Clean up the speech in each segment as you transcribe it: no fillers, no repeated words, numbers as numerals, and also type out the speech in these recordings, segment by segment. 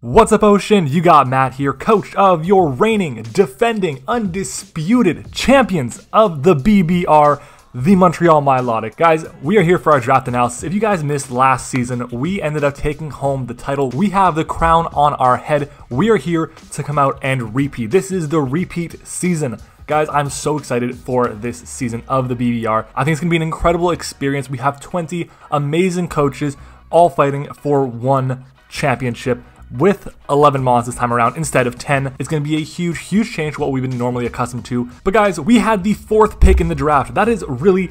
What's up, Ocean? You got Matt here, coach of your reigning, defending, undisputed champions of the BBR, the Montreal Milotics. Guys, we are here for our draft analysis. If you guys missed last season, we ended up taking home the title. We have the crown on our head. We are here to come out and repeat. This is the repeat season. Guys, I'm so excited for this season of the BBR. I think it's going to be an incredible experience. We have 20 amazing coaches all fighting for one championship, with 11 mods this time around instead of 10. It's going to be a huge change to what we've been normally accustomed to. But guys, we had the 4th pick in the draft. That is really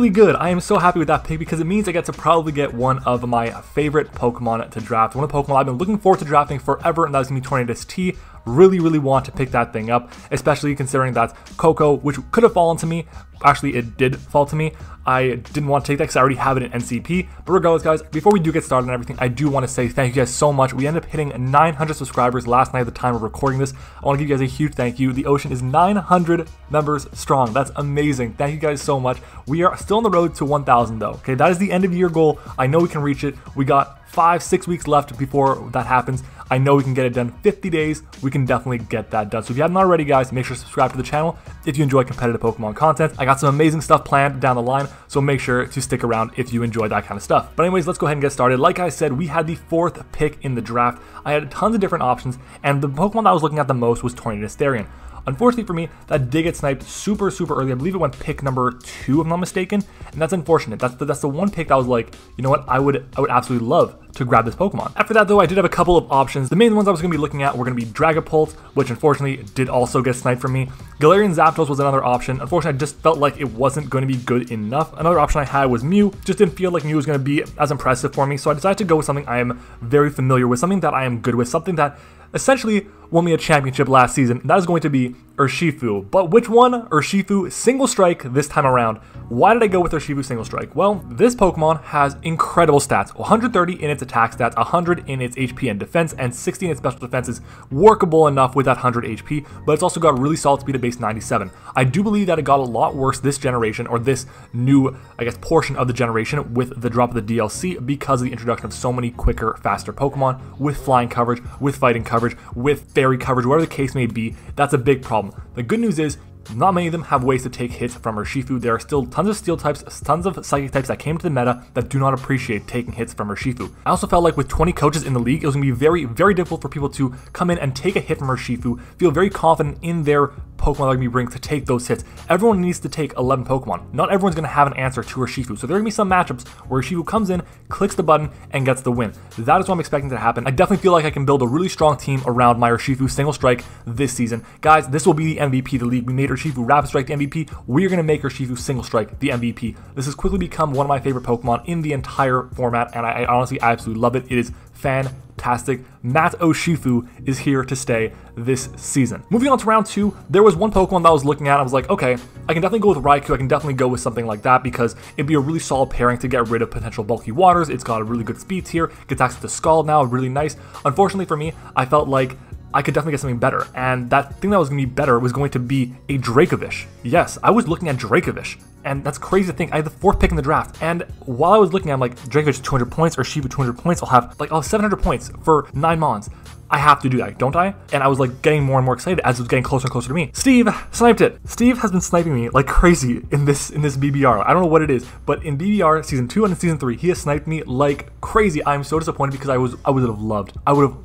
good. I am so happy with that pick because it means I get to probably get one of my favorite Pokemon to draft. One of the Pokemon I've been looking forward to drafting forever, and that is going to be Tornadus T. Really want to pick that thing up, especially considering that Coco, which could have fallen to me. Actually, it did fall to me. I didn't want to take that because I already have it in NCP. But regardless, guys, before we do get started and everything, I do want to say thank you guys so much. We ended up hitting 900 subscribers last night at the time of recording this. I want to give you guys a huge thank you. The Ocean is 900 members strong. That's amazing. Thank you guys so much. We are still on the road to 1,000 though. Okay, that is the end of year goal. I know we can reach it. We got 5-6 weeks left before that happens. I know we can get it done. 50 days, we can definitely get that done. So if you haven't already, guys, make sure to subscribe to the channel if you enjoy competitive Pokemon content. I got some amazing stuff planned down the line, so make sure to stick around if you enjoy that kind of stuff. But anyways, let's go ahead and get started. Like I said, we had the 4th pick in the draft. I had tons of different options, and the Pokemon that I was looking at the most was Tornadus Therian. Unfortunately for me, that did get sniped super early. I believe it went pick number 2, if I'm not mistaken, and that's unfortunate. That's the one pick that I was like, you know what, I would absolutely love to grab this Pokemon. After that though, I did have a couple of options. The main ones I was going to be looking at were going to be Dragapult, which unfortunately did also get sniped from me. Galarian Zapdos was another option. Unfortunately, I just felt like it wasn't going to be good enough. Another option I had was Mew. Just didn't feel like Mew was going to be as impressive for me, so I decided to go with something I am very familiar with, something that I am good with, something that essentially won me a championship last season. That is going to be Urshifu. But which one? Urshifu Single Strike this time around. Why did I go with Urshifu Single Strike? Well, this Pokemon has incredible stats. 130 in its attack stats, 100 in its HP and defense, and 60 in its special defense is workable enough with that 100 HP, but it's also got really solid speed at base 97. I do believe that it got a lot worse this generation, or this new, I guess, portion of the generation with the drop of the DLC because of the introduction of so many quicker, faster Pokemon with flying coverage, with fighting coverage, with fairy coverage, whatever the case may be. That's a big problem. The good news is, not many of them have ways to take hits from Urshifu. There are still tons of steel types, tons of psychic types that came to the meta that do not appreciate taking hits from Urshifu. I also felt like with 20 coaches in the league, it was going to be very difficult for people to come in and take a hit from Urshifu, feel very confident in their Pokemon they're going to be bringing to take those hits. Everyone needs to take 11 Pokemon. Not everyone's going to have an answer to Urshifu. So there are going to be some matchups where Urshifu comes in, clicks the button, and gets the win. That is what I'm expecting to happen. I definitely feel like I can build a really strong team around my Urshifu Single Strike this season. Guys, this will be the MVP of the league. We made Urshifu Rapid Strike the MVP. We are going to make Urshifu Single Strike the MVP. This has quickly become one of my favorite Pokemon in the entire format, and I honestly absolutely love it. It is fantastic. MattOshea is here to stay this season. Moving on to round 2, there was one Pokemon that I was looking at. I was like, okay, I can definitely go with Raikou. I can definitely go with something like that because it'd be a really solid pairing to get rid of potential bulky waters. It's got a really good speed tier, gets access to Scald now, really nice. Unfortunately for me, I felt like I could definitely get something better, and that thing that was going to be better was going to be a Dracovish. Yes, I was looking at Dracovish, and that's crazy to think. I had the 4th pick in the draft, and while I was looking, I'm like, Dracovish 200 points, or Urshifu 200 points, I'll have 700 points for 9 mons. I have to do that, don't I? And I was like getting more and more excited as it was getting closer and closer to me. Steve sniped it. Steve has been sniping me like crazy in this BBR. I don't know what it is, but in BBR season 2 and season 3, he has sniped me like crazy. I'm so disappointed because I would have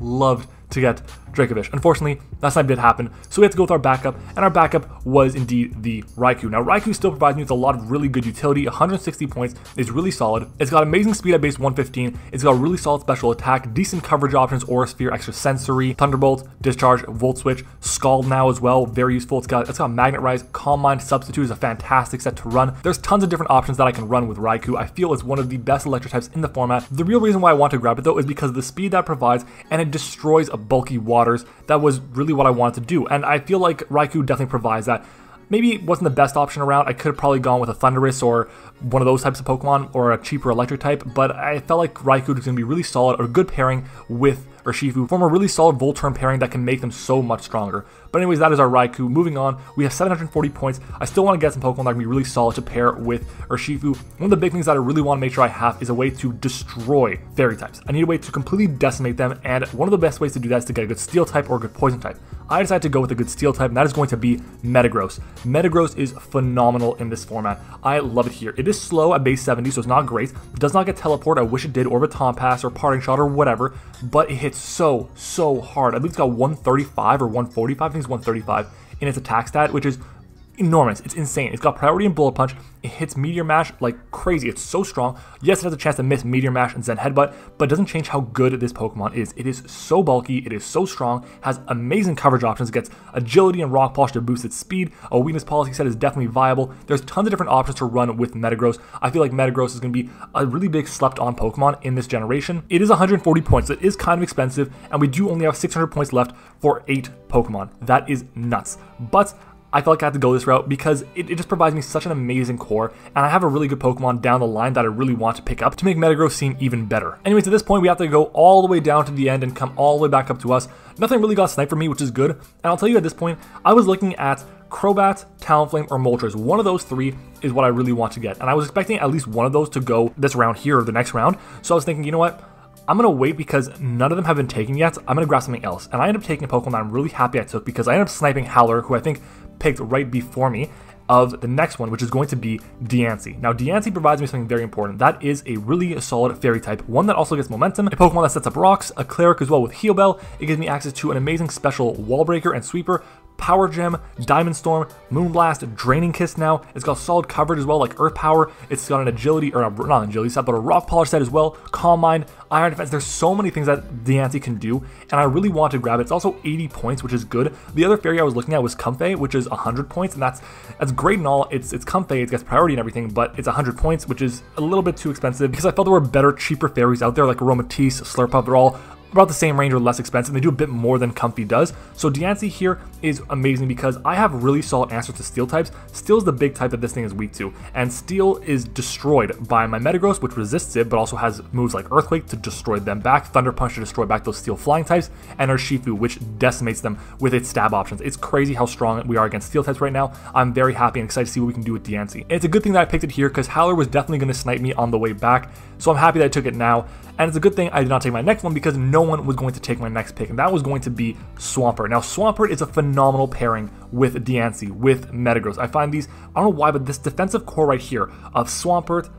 loved to get Dracovish. Unfortunately, that snipe did happen, so we had to go with our backup, and our backup was indeed the Raikou. Now, Raikou still provides me with a lot of really good utility. 160 points is really solid. It's got amazing speed at base 115. It's got really solid special attack, decent coverage options, Aura Sphere, Extra Sensory, Thunderbolt, Discharge, Volt Switch, Scald now as well, very useful. It's got Magnet Rise, Calm Mind Substitute is a fantastic set to run. There's tons of different options that I can run with Raikou. I feel it's one of the best electric types in the format. The real reason why I want to grab it though is because of the speed that it provides, and it destroys a bulky waters. That was really what I wanted to do, and I feel like Raikou definitely provides that. Maybe it wasn't the best option around. I could have probably gone with a Thundurus or one of those types of Pokemon or a cheaper electric type, but I felt like Raikou was going to be really solid or a good pairing with Urshifu form a really solid Volturn pairing that can make them so much stronger. But anyways, that is our Raikou. Moving on, we have 740 points. I still want to get some Pokemon that can be really solid to pair with Urshifu. One of the big things that I really want to make sure I have is a way to destroy fairy types. I need a way to completely decimate them, and one of the best ways to do that is to get a good steel type or a good poison type. I decided to go with a good steel type, and that is going to be Metagross. Metagross is phenomenal in this format. I love it here. It is slow at base 70, so it's not great. It does not get teleport. I wish it did, or Baton Pass, or Parting Shot, or whatever, but it hits so hard. I believe it's got 135 or 145, I think it's 135 in its attack stat, which is enormous. It's insane. It's got priority and bullet punch. It hits Meteor Mash like crazy. It's so strong. Yes, it has a chance to miss Meteor Mash and Zen Headbutt, but it doesn't change how good this Pokemon is. It is so bulky. It is so strong. Has amazing coverage options. Gets agility and rock polish to boost its speed. A weakness policy set is definitely viable. There's tons of different options to run with Metagross. I feel like Metagross is going to be a really big slept on Pokemon in this generation. It is 140 points. It is kind of expensive, and we do only have 600 points left for 8 Pokemon. That is nuts. But I felt like I had to go this route because it just provides me such an amazing core, and I have a really good Pokemon down the line that I really want to pick up to make Metagross seem even better. Anyways, at this point, we have to go all the way down to the end and come all the way back up to us. Nothing really got sniped for me, which is good, and I'll tell you at this point, I was looking at Crobat, Talonflame, or Moltres. One of those three is what I really want to get, and I was expecting at least one of those to go this round here or the next round, so I was thinking, you know what? I'm going to wait because none of them have been taken yet. I'm going to grab something else. And I ended up taking a Pokemon that I'm really happy I took because I ended up sniping Howler, who I think picked right before me, of the next one, which is going to be Diancie. Now, Diancie provides me something very important. That is a really solid fairy type, one that also gets momentum, a Pokemon that sets up rocks, a cleric as well with Heal Bell. It gives me access to an amazing special Wall Breaker and Sweeper, Power Gem, Diamond Storm, Moonblast, Draining Kiss now. It's got solid coverage as well, like Earth Power. It's got an agility, or not an agility set, but a Rock Polish set as well, Calm Mind, Iron Defense. There's so many things that Diancie can do, and I really want to grab it. It's also 80 points, which is good. The other fairy I was looking at was Comfey, which is 100 points, and that's great and all. It's Comfey, it gets priority and everything, but it's 100 points, which is a little bit too expensive because I felt there were better, cheaper fairies out there, like Aromatisse, Slurpuff. They're all about the same range or less expensive. They do a bit more than Comfey does. So Diancie here is amazing because I have really solid answers to Steel types. Steel is the big type that this thing is weak to, and Steel is destroyed by my Metagross, which resists it, but also has moves like Earthquake to destroy them back, Thunder Punch to destroy back those Steel flying types, and Urshifu, which decimates them with its stab options. It's crazy how strong we are against Steel types right now. I'm very happy and excited to see what we can do with Diancie. And it's a good thing that I picked it here because Howler was definitely going to snipe me on the way back, so I'm happy that I took it now. And it's a good thing I did not take my next one because no one was going to take my next pick, and that was going to be Swampert. Now, Swampert is a phenomenal pairing with Diancie, with Metagross. I find these, I don't know why, but this defensive core right here of Swampert,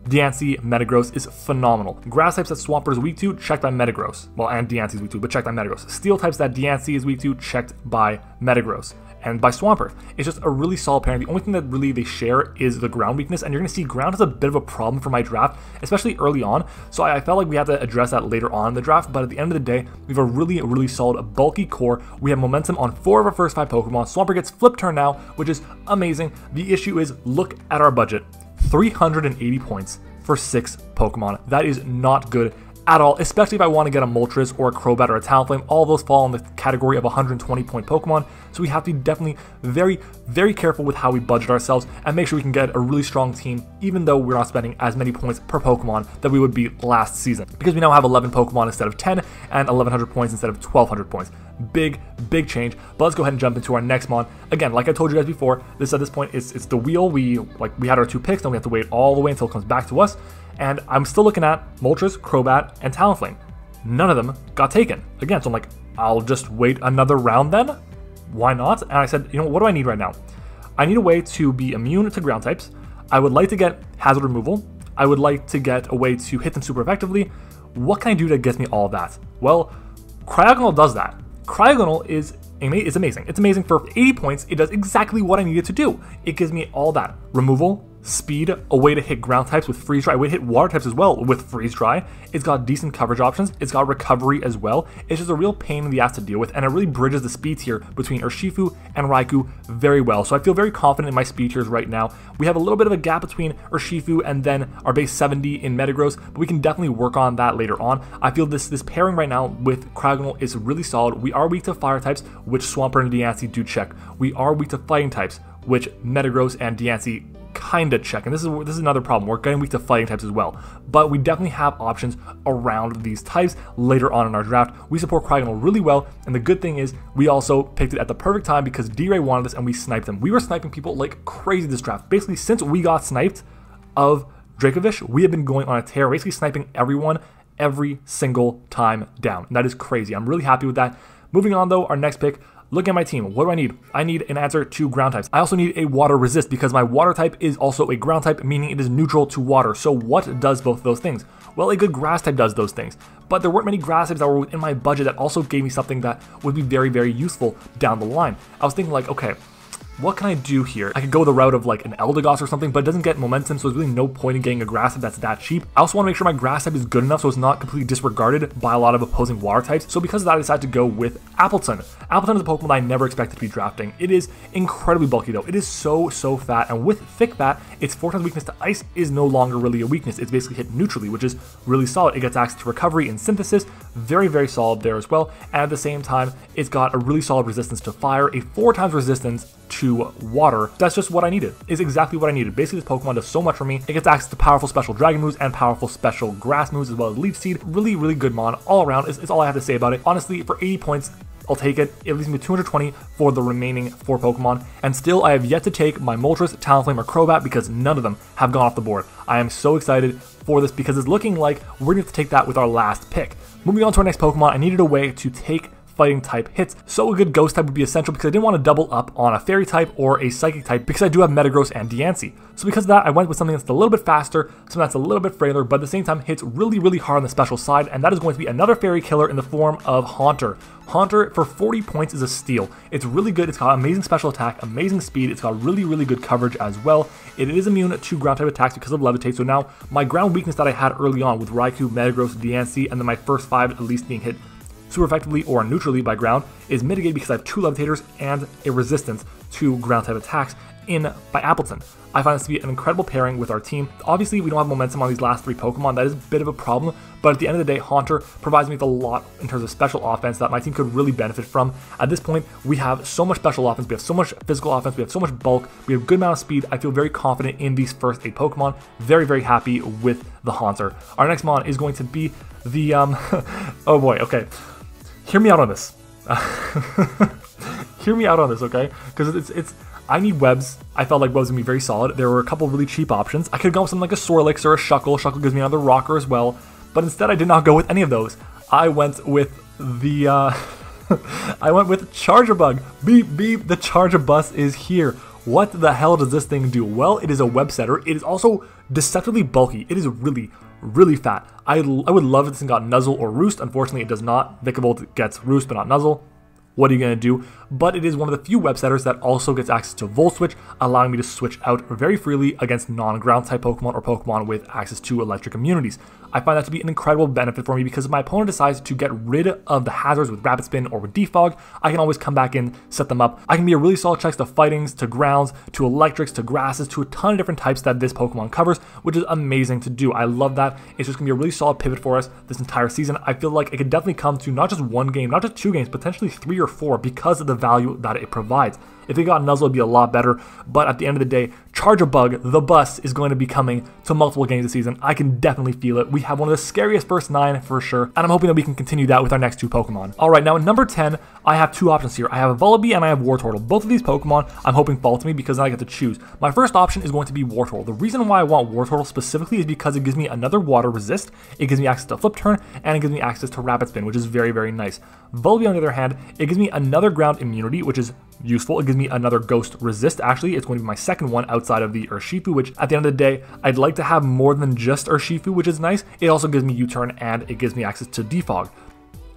Diancie, Metagross is phenomenal. Grass types that Swampert is weak to, checked by Metagross. Well, and Diancie is weak to, but checked by Metagross. Steel types that Diancie is weak to, checked by Metagross. And by Swampert. It's just a really solid pairing. The only thing that really they share is the ground weakness, and you're going to see ground is a bit of a problem for my draft, especially early on, so I felt like we had to address that later on in the draft, but at the end of the day, we have a really solid, bulky core. We have momentum on 4 of our first 5 Pokemon. Swampert gets Flip Turn now, which is amazing. The issue is, look at our budget. 380 points for 6 Pokemon. That is not good at all, especially if I want to get a Moltres or a Crobat or a Talonflame. All of those fall in the category of 120 point Pokemon, so we have to be definitely very careful with how we budget ourselves and make sure we can get a really strong team, even though we're not spending as many points per Pokemon that we would be last season, because we now have 11 Pokemon instead of 10 and 1100 points instead of 1200 points. Big change. But let's go ahead and jump into our next mon. Again, like I told you guys before, this at this point it's the wheel. We had our 2 picks, then we have to wait all the way until it comes back to us. And I'm still looking at Moltres, Crobat, and Talonflame. None of them got taken. Again, so I'm like, I'll just wait another round then? Why not? And I said, you know, what do I need right now? I need a way to be immune to ground types. I would like to get hazard removal. I would like to get a way to hit them super effectively. What can I do that gets me all that? Well, Cryogonal does that. Cryogonal is amazing. It's amazing for 80 points. It does exactly what I need it to do. It gives me all that. Removal, speed, a way to hit ground types with freeze dry, a way to hit water types as well with freeze dry. It's got decent coverage options. It's got recovery as well. It's just a real pain in the ass to deal with, and it really bridges the speed tier between Urshifu and Raikou very well. So I feel very confident in my speed tiers right now. We have a little bit of a gap between Urshifu and then our base 70 in Metagross, but we can definitely work on that later on. I feel this pairing right now with Cryogonal is really solid. We are weak to fire types, which Swampert and Diancie do check. We are weak to fighting types, which Metagross and Diancie kind of check, and this is another problem. We're getting weak to fighting types as well, but we definitely have options around these types later on in our draft. We support Cryogonal really well, and the good thing is we also picked it at the perfect time because D-Ray wanted this and we sniped him. We were sniping people like crazy this draft. Basically, since we got sniped of Dracovish, we have been going on a tear, basically sniping everyone every single time down. And that is crazy. I'm really happy with that. Moving on though, our next pick. Look at my team. What do I need? I need an answer to ground types. I also need a water resist because my water type is also a ground type, meaning it is neutral to water. So what does both of those things? Well, a good grass type does those things. But there weren't many grass types that were within my budget that also gave me something that would be very, very useful down the line. I was thinking like, okay, what can I do here? I could go the route of like an Eldegoss or something, but it doesn't get momentum, so there's really no point in getting a grass type that's that cheap. I also want to make sure my grass type is good enough so it's not completely disregarded by a lot of opposing water types. So because of that, I decided to go with Appleton. Appleton is a Pokemon I never expected to be drafting. It is incredibly bulky though. It is so fat, and with thick fat, its 4 times weakness to ice is no longer really a weakness. It's basically hit neutrally, which is really solid. It gets access to recovery and synthesis, very solid there as well. And at the same time, it's got a really solid resistance to fire, a 4 times resistance to water. That's just what I needed. Is exactly what I needed. Basically, this Pokemon does so much for me. It gets access to powerful special dragon moves and powerful special grass moves as well as leech seed. Really good mon all around. It's all I have to say about it. Honestly, for 80 points, I'll take it. It leaves me 220 for the remaining 4 Pokemon. And still, I have yet to take my Moltres, Talonflame, or Crobat because none of them have gone off the board. I am so excited for this because it's looking like we're going to have to take that with our last pick. Moving on to our next Pokemon, I needed a way to take fighting type hits, so a good ghost type would be essential because I didn't want to double up on a fairy type or a psychic type because I do have Metagross and Diancie. So because of that, I went with something that's a little bit faster, something that's a little bit frailer, but at the same time hits really hard on the special side, and that is going to be another fairy killer in the form of Haunter. Haunter for 40 points is a steal. It's really good. It's got amazing special attack, amazing speed. It's got really good coverage as well. It is immune to ground type attacks because of Levitate. So now my ground weakness that I had early on with Raikou, Metagross, Diancie, and then my first 5 at least being hit super effectively or neutrally by ground is mitigated because I have 2 Levitators and a resistance to ground type attacks in by Appleton. I find this to be an incredible pairing with our team. Obviously, we don't have momentum on these last 3 Pokemon. That is a bit of a problem, but at the end of the day, Haunter provides me with a lot in terms of special offense that my team could really benefit from. At this point, we have so much special offense, we have so much physical offense, we have so much bulk, we have a good amount of speed. I feel very confident in these first 8 Pokemon. Very happy with the Haunter. Our next mon is going to be the, oh boy, okay. Hear me out on this. Hear me out on this, okay? Because it's I need webs. I felt like webs would be very solid. There were a couple of really cheap options. I could have gone with something like a Swirlix or a Shuckle. Shuckle gives me another rocker as well. But instead, I did not go with any of those. I went with the I went with Charjabug. Beep beep, the Charjabus is here. What the hell does this thing do? Well, it is a web setter. It is also deceptively bulky. It is really fat. I would love if this thing got Nuzzle or Roost. Unfortunately, it does not. Vikavolt gets Roost, but not Nuzzle. What are you going to do? But it is one of the few web setters that also gets access to Volt Switch, allowing me to switch out very freely against non-ground type Pokemon or Pokemon with access to electric immunities. I find that to be an incredible benefit for me because if my opponent decides to get rid of the hazards with Rapid Spin or with Defog, I can always come back in, set them up. I can be a really solid check to fightings, to grounds, to electrics, to grasses, to a ton of different types that this Pokemon covers, which is amazing to do. I love that. It's just going to be a really solid pivot for us this entire season. I feel like it could definitely come to not just 1 game, not just 2 games, potentially 3 or 4 because of the value that it provides. If it got Nuzzle, it'd be a lot better, but at the end of the day, Charjabug, the bus, is going to be coming to multiple games this season. I can definitely feel it. We have one of the scariest first 9 for sure, and I'm hoping that we can continue that with our next 2 Pokemon. Alright, now at number 10, I have 2 options here. I have a Vullaby and I have Wartortle. Both of these Pokemon I'm hoping fall to me because then I get to choose. My first option is going to be Wartortle. The reason why I want Wartortle specifically is because it gives me another water resist, it gives me access to Flip Turn, and it gives me access to Rapid Spin, which is very nice. Vullaby, on the other hand, it gives me another ground immunity, which is useful. It gives me another ghost resist. Actually, it's going to be my second one outside of the Urshifu, which at the end of the day, I'd like to have more than just Urshifu, which is nice. It also gives me U-turn and it gives me access to Defog.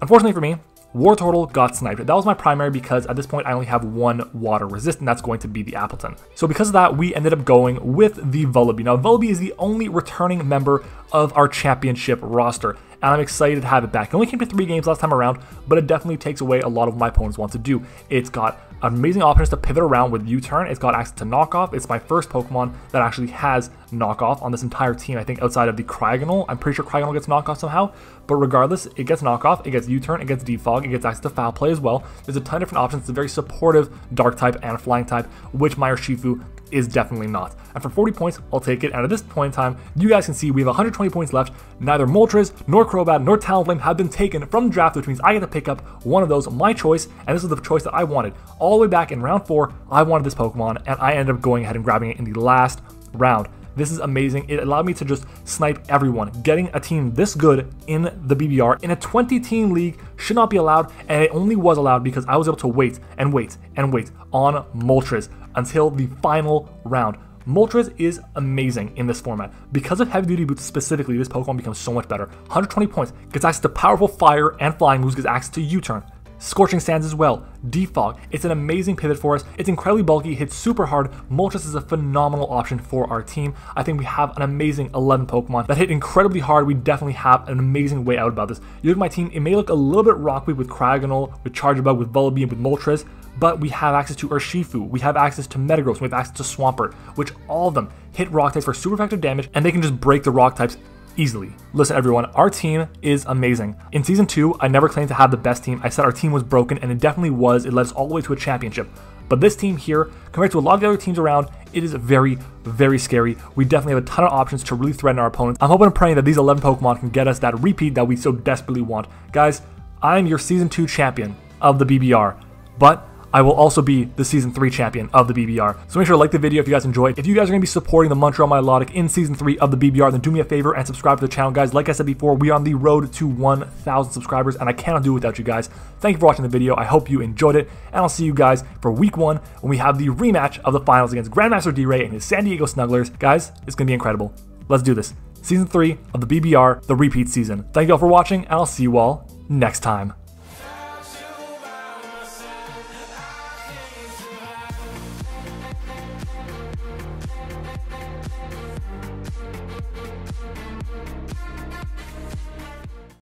Unfortunately for me, Wartortle got sniped. That was my primary because at this point I only have 1 water resist, and that's going to be the Appleton. So because of that, we ended up going with the Vullaby. Now Vullaby is the only returning member of our championship roster, and I'm excited to have it back. It only came to 3 games last time around, but it definitely takes away a lot of what my opponents want to do. It's got amazing options to pivot around with U-turn. It's got access to knockoff. It's my first Pokemon that actually has knockoff on this entire team. I think outside of the Cryogonal, I'm pretty sure Cryogonal gets knockoff somehow, but regardless, it gets knockoff, it gets U-turn, it gets Defog, it gets access to Foul Play as well. There's a ton of different options. It's a very supportive Dark type and Flying type, which my Urshifu is definitely not. And for 40 points, I'll take it. And at this point in time, you guys can see we have 120 points left. Neither Moltres, nor Crobat, nor Talonflame have been taken from the draft, which means I get to pick up one of those, my choice, and this is the choice that I wanted. All the way back in round 4, I wanted this Pokemon, and I ended up going ahead and grabbing it in the last round. This is amazing. It allowed me to just snipe everyone. Getting a team this good in the BBR in a 20-team league should not be allowed, and it only was allowed because I was able to wait and wait and wait on Moltres until the final round. Moltres is amazing in this format. Because of heavy duty boots specifically, this Pokemon becomes so much better. 120 points, gets access to powerful fire and flying moves, gets access to U-turn. Scorching Sands as well, Defog. It's an amazing pivot for us. It's incredibly bulky, hits super hard. Moltres is a phenomenal option for our team. I think we have an amazing 11 Pokemon that hit incredibly hard. We definitely have an amazing way out about this. You look at my team, it may look a little bit rocky with Cryogonal, with Charjabug, with Vullaby, and with Moltres, but we have access to Urshifu, we have access to Metagross, we have access to Swampert, which all of them hit rock types for super effective damage, and they can just break the rock types easily. Listen everyone, our team is amazing. In Season 2, I never claimed to have the best team. I said our team was broken, and it definitely was. It led us all the way to a championship. But this team here, compared to a lot of the other teams around, it is very, very scary. We definitely have a ton of options to really threaten our opponents. I'm hoping and praying that these 11 Pokemon can get us that repeat that we so desperately want. Guys, I'm your Season 2 champion of the BBR, but I will also be the Season 3 champion of the BBR. So make sure to like the video if you guys enjoyed. If you guys are going to be supporting the Montreal Milotic in Season 3 of the BBR, then do me a favor and subscribe to the channel, guys. Like I said before, we are on the road to 1,000 subscribers, and I cannot do it without you guys. Thank you for watching the video. I hope you enjoyed it, and I'll see you guys for Week 1 when we have the rematch of the finals against Grandmaster D-Ray and his San Diego Snugglers. Guys, it's going to be incredible. Let's do this. Season 3 of the BBR, the repeat season. Thank you all for watching, and I'll see you all next time.